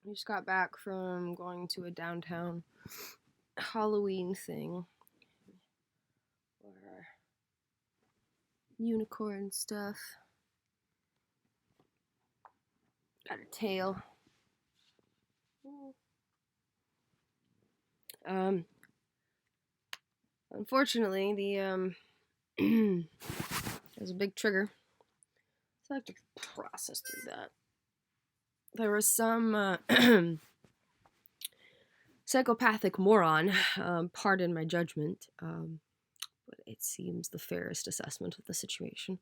I just got back from going to a downtown Halloween thing where unicorn stuff. Got a tail. Um, Unfortunately, there's a big trigger, so I have to process through that. There was some psychopathic moron, pardon my judgment, but it seems the fairest assessment of the situation,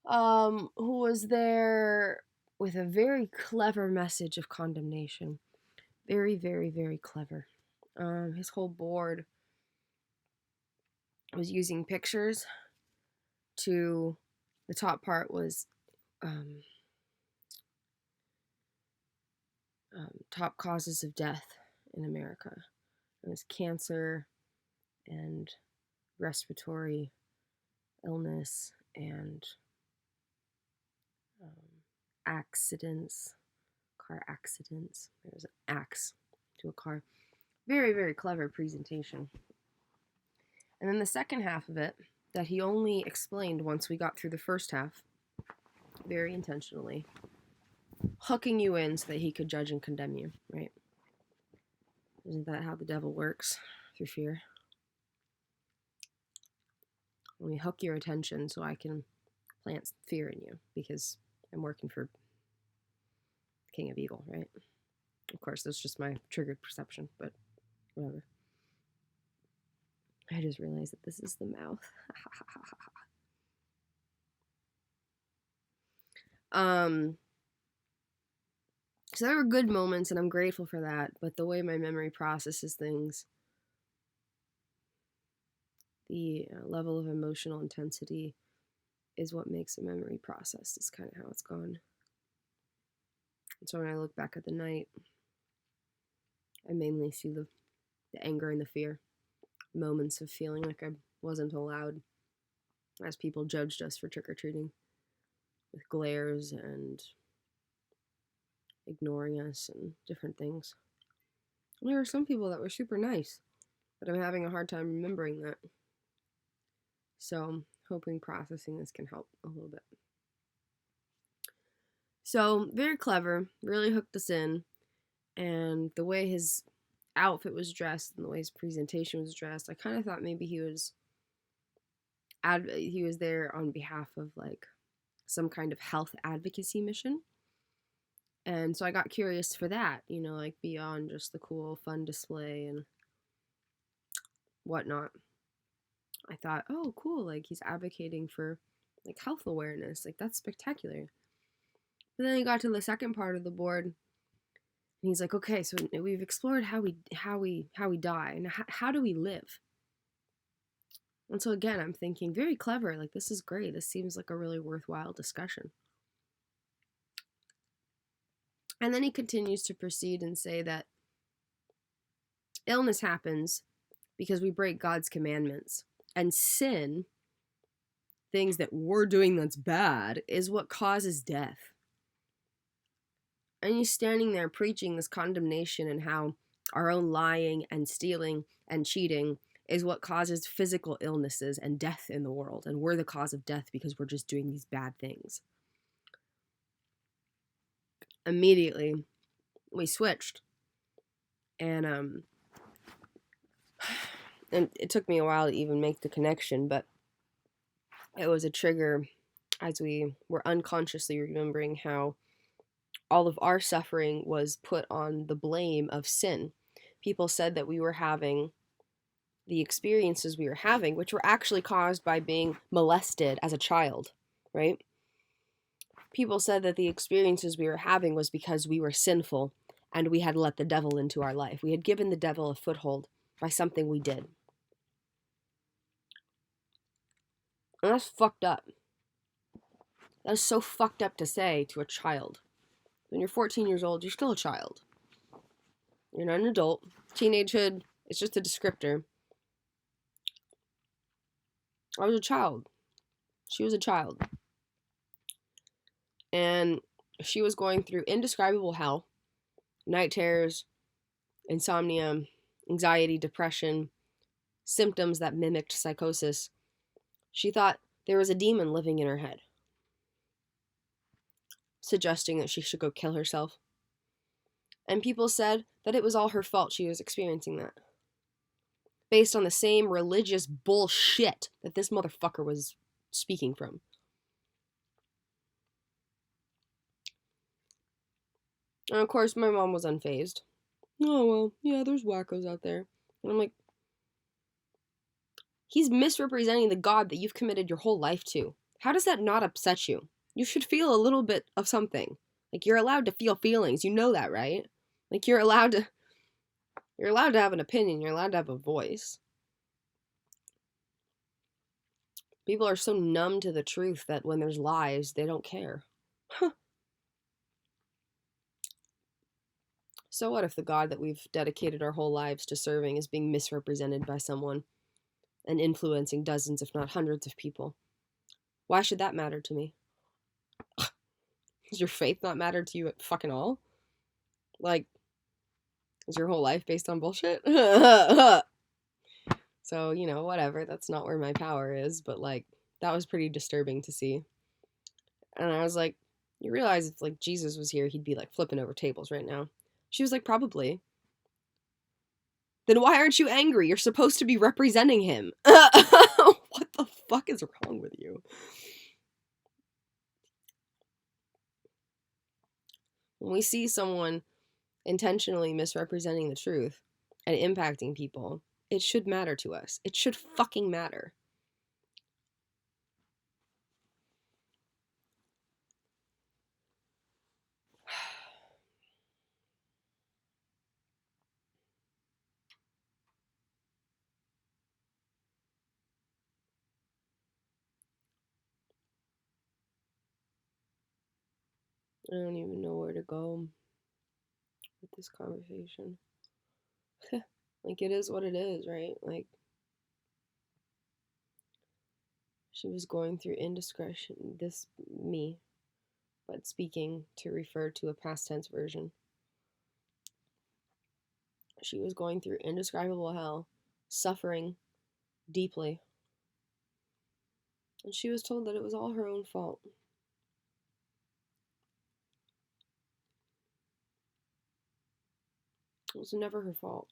who was there with a very clever message of condemnation. Very, very, very clever. His whole board was using pictures to, the top part was top causes of death in America. It was cancer and respiratory illness and accidents, car accidents. There was an axe to a car. Very, very clever presentation. And then the second half of it, that he only explained once we got through the first half, very intentionally, hooking you in so that he could judge and condemn you, right? Isn't that how the devil works? Through fear. Let me hook your attention so I can plant fear in you, because I'm working for King of Evil, right? Of course, that's just my triggered perception, but whatever. I just realized that this is the mouth. So there were good moments, and I'm grateful for that, but the way my memory processes things, the level of emotional intensity is what makes a memory processed. It's kind of how it's gone. And so when I look back at the night, I mainly see the anger and the fear. Moments of feeling like I wasn't allowed, as people judged us for trick-or-treating with glares and ignoring us and different things. And there were some people that were super nice, but I'm having a hard time remembering that. So hoping processing this can help a little bit. So very clever, really hooked us in, and the way his outfit was dressed and the way his presentation was dressed, I kind of thought maybe he was there on behalf of like some kind of health advocacy mission. And so I got curious for that, like beyond just the cool, fun display and whatnot. I thought, oh, cool, like he's advocating for like health awareness. Like that's spectacular. But then he got to the second part of the board, and he's like, okay, so we've explored how we die, and how do we live? And so again, I'm thinking, very clever, like this is great. This seems like a really worthwhile discussion. And then he continues to proceed and say that illness happens because we break God's commandments. And sin, things that we're doing that's bad, is what causes death. And he's standing there preaching this condemnation and how our own lying and stealing and cheating is what causes physical illnesses and death in the world. And we're the cause of death because we're just doing these bad things. Immediately, we switched. And it took me a while to even make the connection, but it was a trigger as we were unconsciously remembering how all of our suffering was put on the blame of sin. People said that we were having the experiences we were having, which were actually caused by being molested as a child, right? People said that the experiences we were having was because we were sinful and we had let the devil into our life. We had given the devil a foothold by something we did. And that's fucked up. That's so fucked up to say to a child. When you're 14 years old, you're still a child. You're not an adult. Teenagehood is just a descriptor. I was a child. She was a child. And she was going through indescribable hell. night terrors, insomnia, anxiety, depression, symptoms that mimicked psychosis. She thought there was a demon living in her head, suggesting that she should go kill herself. And people said that it was all her fault she was experiencing that, based on the same religious bullshit that this motherfucker was speaking from. And of course, my mom was unfazed. Oh, well, yeah, there's wackos out there. And I'm like, he's misrepresenting the God that you've committed your whole life to. How does that not upset you? You should feel a little bit of something. Like, you're allowed to feel feelings. You know that, right? Like, you're allowed to have an opinion. You're allowed to have a voice. People are so numb to the truth that when there's lies, they don't care. So what if the God that we've dedicated our whole lives to serving is being misrepresented by someone and influencing dozens, if not hundreds of people? Why should that matter to me? Does your faith not matter to you at fucking all? Like, is your whole life based on bullshit? So, you know, whatever. That's not where my power is, but like, that was pretty disturbing to see. And I was like, you realize if like Jesus was here, he'd be like flipping over tables right now. She was like, probably. Then why aren't you angry? You're supposed to be representing him. What the fuck is wrong with you? When we see someone intentionally misrepresenting the truth and impacting people, it should matter to us. It should fucking matter. I don't even know where to go with this conversation. Like, it is what it is, right? Like, she was going through indiscretion. This, me, but speaking to refer to a past tense version. She was going through indescribable hell, suffering deeply. And she was told that it was all her own fault. It was never her fault.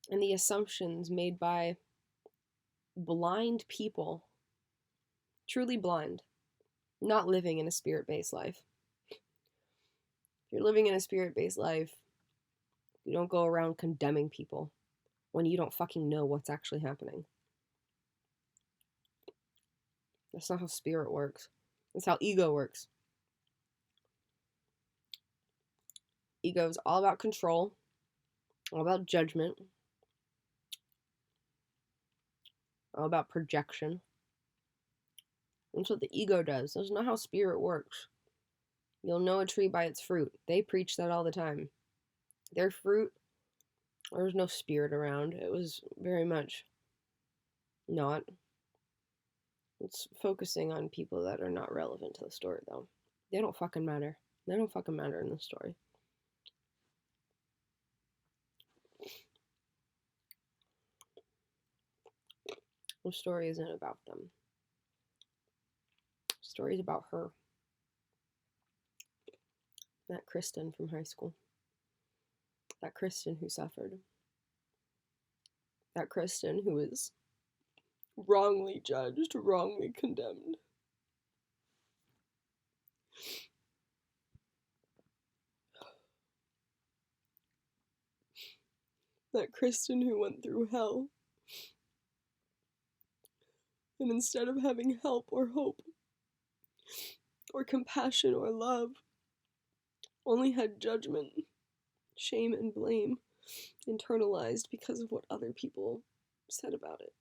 And the assumptions made by blind people, truly blind, not living in a spirit-based life. If you're living in a spirit-based life, you don't go around condemning people when you don't fucking know what's actually happening. That's not how spirit works. That's how ego works. Ego is all about control, all about judgment, all about projection. That's what the ego does. That's not how spirit works. You'll know a tree by its fruit. They preach that all the time. Their fruit, there was no spirit around. It was very much not. It's focusing on people that are not relevant to the story, though. They don't fucking matter. They don't fucking matter in the story. The story isn't about them. The story's about her. That Kristen from high school. That Kristen who suffered. That Kristen who was wrongly judged, wrongly condemned. That Kristen who went through hell. And instead of having help or hope, or compassion or love, only had judgment, shame, and blame internalized because of what other people said about it.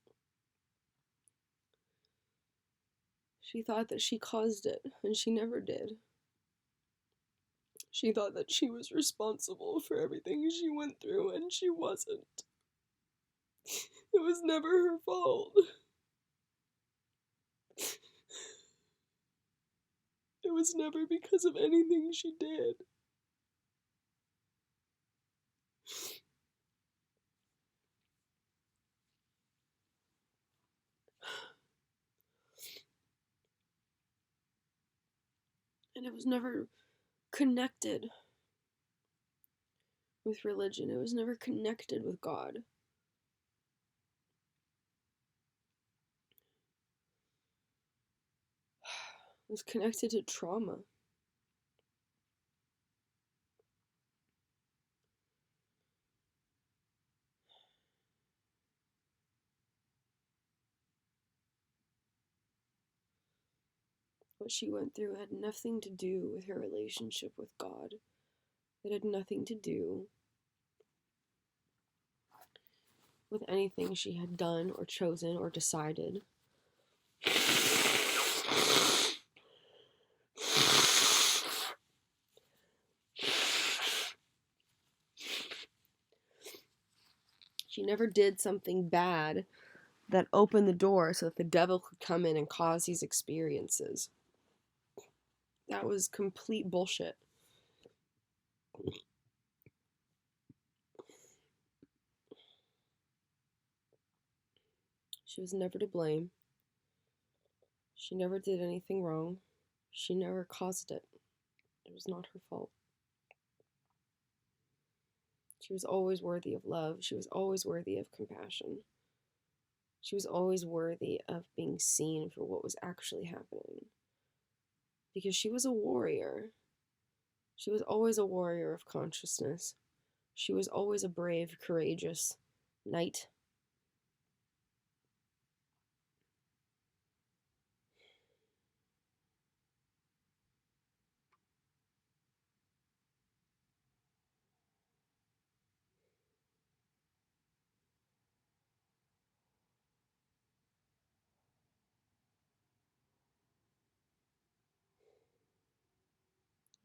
She thought that she caused it, and she never did. She thought that she was responsible for everything she went through, and she wasn't. It was never her fault. It was never because of anything she did. And it was never connected with religion. It was never connected with God. It was connected to trauma. What she went through had nothing to do with her relationship with God. It had nothing to do with anything she had done or chosen or decided. She never did something bad that opened the door so that the devil could come in and cause these experiences. That was complete bullshit. She was never to blame. She never did anything wrong. She never caused it. It was not her fault. She was always worthy of love. She was always worthy of compassion. She was always worthy of being seen for what was actually happening. Because she was a warrior. She was always a warrior of consciousness. She was always a brave, courageous knight.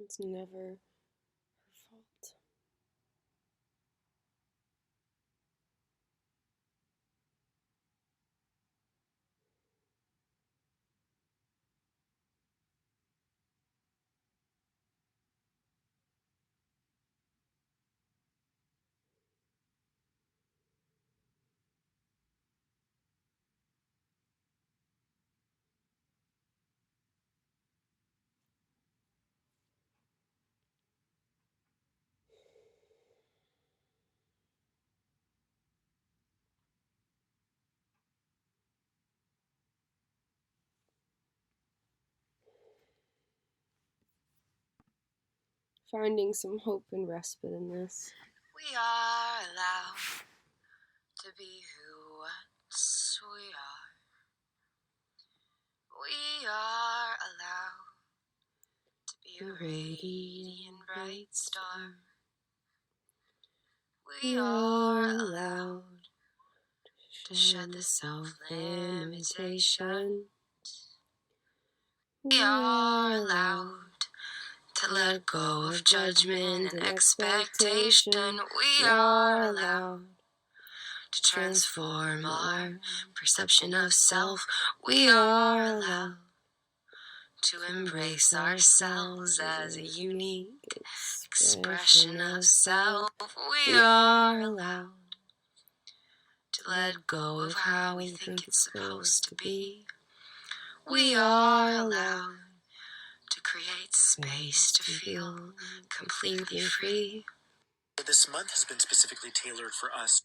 It's never her fault. Finding some hope and respite in this. We are allowed to be who we are. We are allowed to be a radiant bright star. We are allowed to shed the self-limitation. We are allowed to let go of judgment and expectation. We are allowed to transform our perception of self. We are allowed to embrace ourselves as a unique expression of self. We are allowed to let go of how we think it's supposed to be. We are allowed to create space to feel completely free. This month has been specifically tailored for us.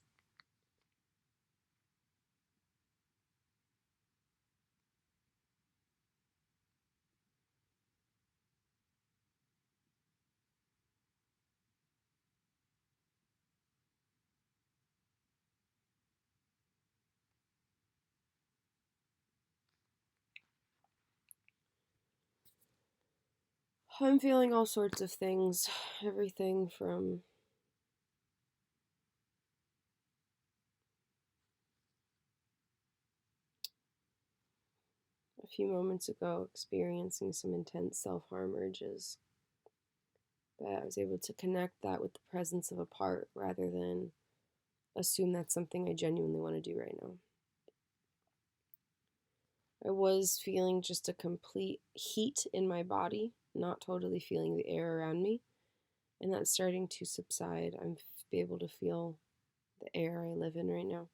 I'm feeling all sorts of things. Everything from a few moments ago experiencing some intense self-harm urges. But I was able to connect that with the presence of a part rather than assume that's something I genuinely want to do right now. I was feeling just a complete heat in my body, not totally feeling the air around me, and that's starting to subside. I'm able to feel the air I live in right now.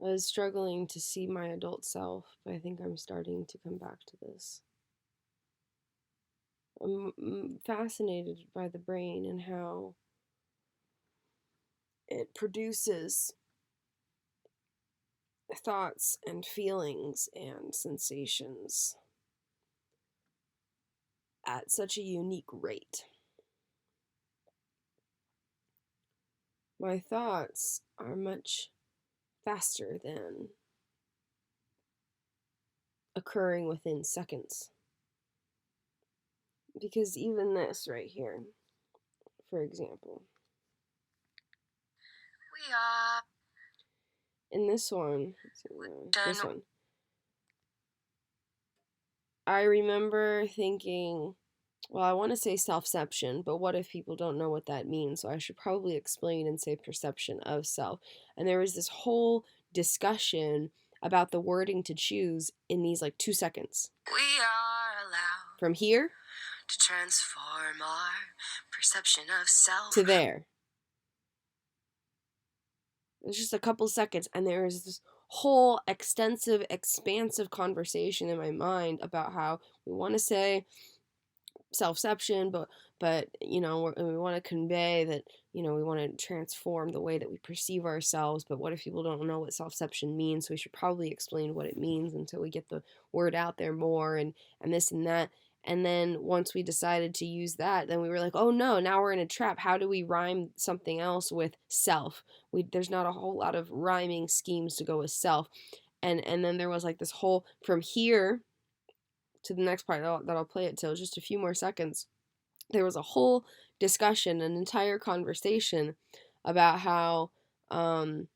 I was struggling to see my adult self, but I think I'm starting to come back to this. I'm fascinated by the brain and how it produces thoughts and feelings and sensations at such a unique rate. My thoughts are much faster than occurring within seconds. Because even this right here, for example, We are in this one, this done. one, I remember thinking, well, I want to say selfception, but what if people don't know what that means? So I should probably explain and say perception of self. And there was this whole discussion about the wording to choose in these like 2 seconds. We are allowed From here to transform our perception of self to there. It's just a couple seconds, and there is this whole extensive, expansive conversation in my mind about how we want to say selfception, but we want to convey that we want to transform the way that we perceive ourselves. But what if people don't know what selfception means? So we should probably explain what it means until we get the word out there more, and this and that. And then once we decided to use that, then we were like, oh no, now we're in a trap. How do we rhyme something else with self? There's not a whole lot of rhyming schemes to go with self. And then there was like this whole, from here to the next part that I'll play it till just a few more seconds, there was a whole discussion, an entire conversation about how, oh,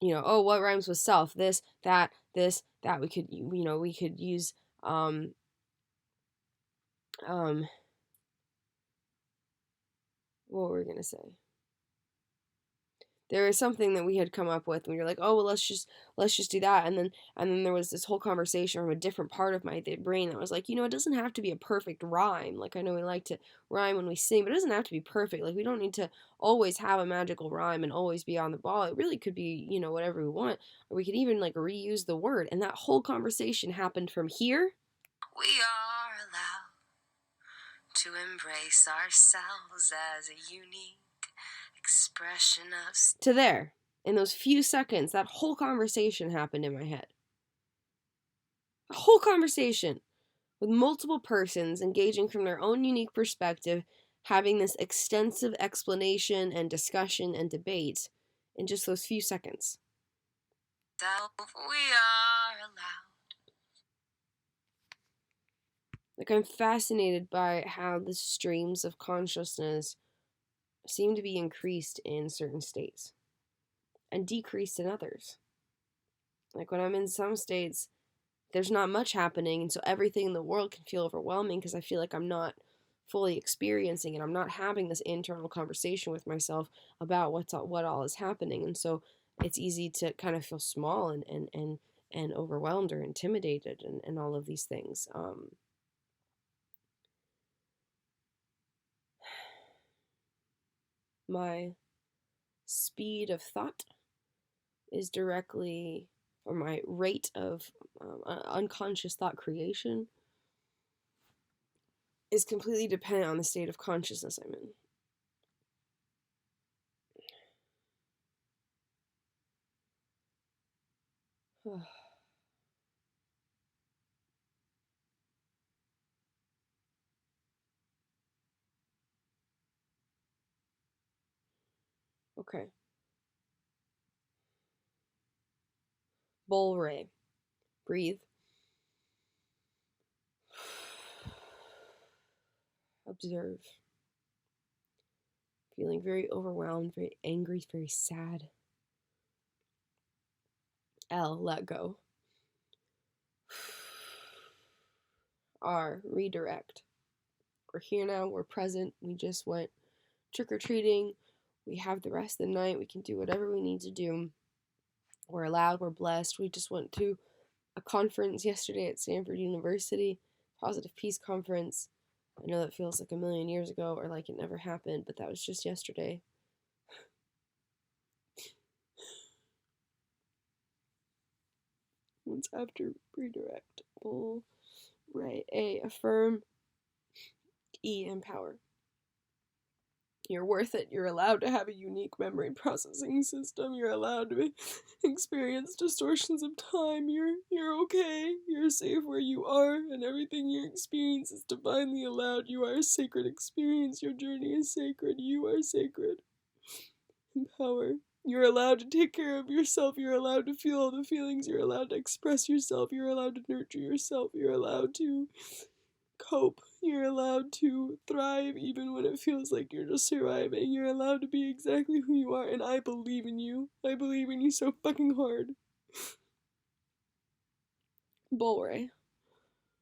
what rhymes with self? This, that, this, that. We could use, what were we gonna say? There was something that we had come up with, and we were like, oh well, let's just do that. And then there was this whole conversation from a different part of my brain that was like, it doesn't have to be a perfect rhyme. Like, I know we like to rhyme when we sing, but it doesn't have to be perfect. Like, we don't need to always have a magical rhyme and always be on the ball. It really could be, whatever we want, or we could even like reuse the word. And that whole conversation happened from here. We are allowed to embrace ourselves as a unique expression of to there. In those few seconds, that whole conversation happened in my head. A whole conversation with multiple persons engaging from their own unique perspective, having this extensive explanation and discussion and debate in just those few seconds. self. We are allowed. Like, I'm fascinated by how the streams of consciousness seem to be increased in certain states and decreased in others. Like, when I'm in some states, there's not much happening, and so everything in the world can feel overwhelming because I feel like I'm not fully experiencing it. I'm not having this internal conversation with myself about what all is happening, and so it's easy to kind of feel small and overwhelmed or intimidated and all of these things. My speed of thought is directly, or my rate of unconscious thought creation is completely dependent on the state of consciousness I'm in. Okay. Bull ray. Breathe. Observe. Feeling very overwhelmed, very angry, very sad. L, let go. R, redirect. We're here now, we're present, we just went trick-or-treating, we have the rest of the night, we can do whatever we need to do. We're allowed, we're blessed, we just went to a conference yesterday at Stanford University, Positive Peace Conference. I know that feels like a million years ago or like it never happened, but that was just yesterday. What's after redirect? Bull. Right. A. Affirm. E. Empower. You're worth it. You're allowed to have a unique memory processing system. You're allowed to experience distortions of time. You're okay. You're safe where you are, and everything you experience is divinely allowed. You are a sacred experience. Your journey is sacred. You are sacred. Empower. You're allowed to take care of yourself. You're allowed to feel all the feelings. You're allowed to express yourself. You're allowed to nurture yourself. You're allowed to cope. You're allowed to thrive even when it feels like you're just surviving. You're allowed to be exactly who you are, and I believe in you. I believe in you so fucking hard. Bullray.